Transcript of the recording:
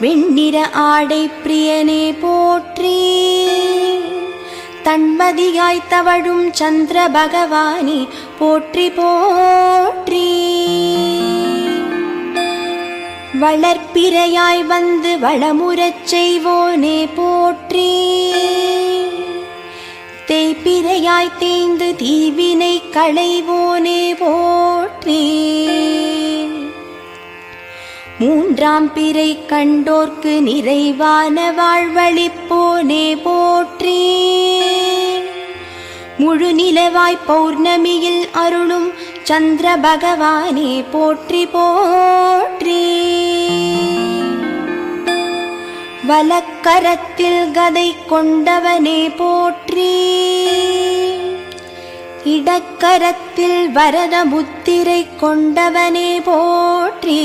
வெண்ணிற ஆடை பிரியனே போற்றி. தன்மதியாய் தவழும் சந்திர பகவானே போற்றி போற்றி. வளர்ப்பிறையாய் வந்து வளமுறச் செய்வோனே போற்றி. தேய்பிறையாய் தேய்ந்து தீவினை களைவோனே போற்றி. மூன்றாம் பிறை கண்டோர்க்கு நிறைவான வாழ்வளிப்போனே போற்றி. முழு நிலவாய் பௌர்ணமியில் அருளும் சந்திர பகவானே போற்றி போற்றி. வலக்கரத்தில் கதை கொண்டவனே போற்றி. இடக்கரத்தில் வரத முத்திரை கொண்டவனே போற்றி.